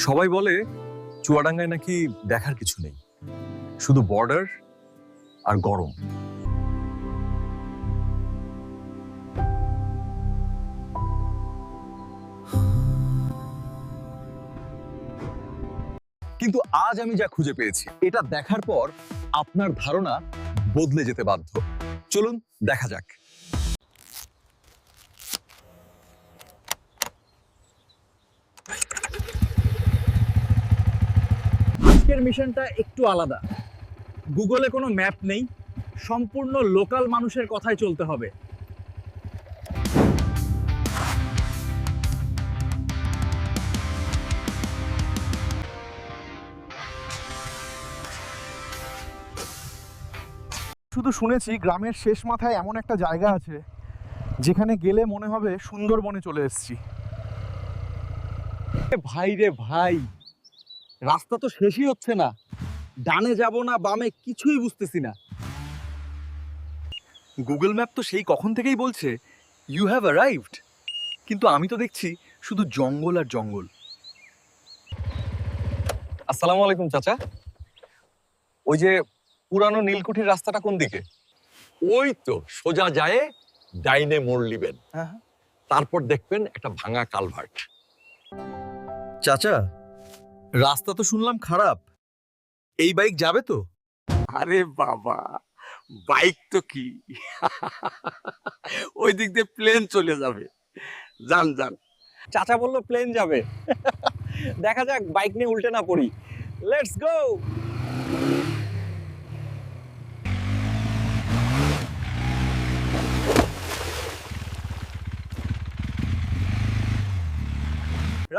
সবাই বলে চুয়াডাঙ্গায় নাকি দেখার কিছু নেই, শুধু বর্ডার আর গরম। কিন্তু আজ আমি যা খুঁজে পেয়েছি, এটা দেখার পর আপনার ধারণা বদলে যেতে বাধ্য। চলুন দেখা যাক। আজকের মিশনটা একটু আলাদা। গুগলে কোনো ম্যাপ নেই, সম্পূর্ণ লোকাল মানুষের কথায় চলতে হবে। শুধু শুনেছি গ্রামের শেষ মাথায় এমন একটা জায়গা আছে যেখানে গেলে মনে হবে সুন্দরবনে চলে এসেছি। ভাই রে ভাই, রাস্তা তো শেষই হচ্ছে না। ডানে যাব না বামে কিছুই বুঝতেছি না। গুগল ম্যাপ তো সেই কখন থেকেই বলছে ইউ হ্যাভ অ্যারাইভড, কিন্তু আমি তো দেখছি শুধু জঙ্গল আর জঙ্গল। আসসালামু আলাইকুম চাচা, ওই যে পুরানো নীলকুঠির রাস্তাটা কোন দিকে? ওই তো সোজা যায়, ডাইনে মোড় লিবেন, তারপর দেখবেন একটা ভাঙা কালভার্ট। চাচা, রাস্তা তো শুনলাম খারাপ, এই বাইক যাবে তো? আরে বাবা, বাইক তো কি, ওই দিক দিয়ে প্লেন চলে যাবে। যান যান। চাচা বললো প্লেন যাবে। দেখা যাক বাইক নিয়ে উল্টে না পড়ি। Let's go.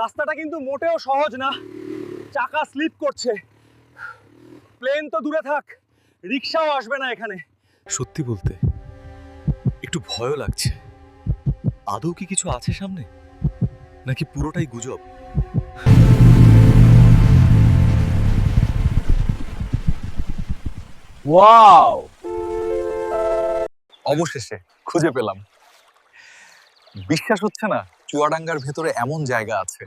রাস্তাটা কিন্তু মোটেও সহজ না, চাকা স্লিপ করছে। প্লেন তো দূরে থাক, রিক্সাও আসবে না এখানে। সত্যি বলতে একটু ভয়ও লাগছে। আদৌ কি কিছু আছে সামনে, নাকি পুরোটাই গুজব? ওয়াও, অবশেষে খুঁজে পেলাম। বিশ্বাস হচ্ছে না চুয়াডাঙ্গার ভেতরে এমন জায়গা আছে।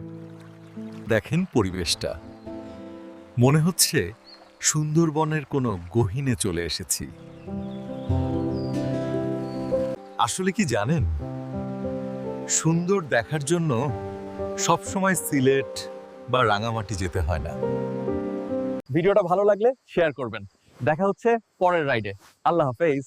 দেখেন পরিবেশটা, মনে হচ্ছে সুন্দরবনের কোনো গহীনে চলে এসেছি। আসলে কি জানেন, সুন্দর দেখার জন্য সবসময় সিলেট বা রাঙামাটি যেতে হয় না। ভিডিওটা ভালো লাগলে শেয়ার করবেন। দেখা হচ্ছে পরের রাইডে। আল্লাহ হাফেজ।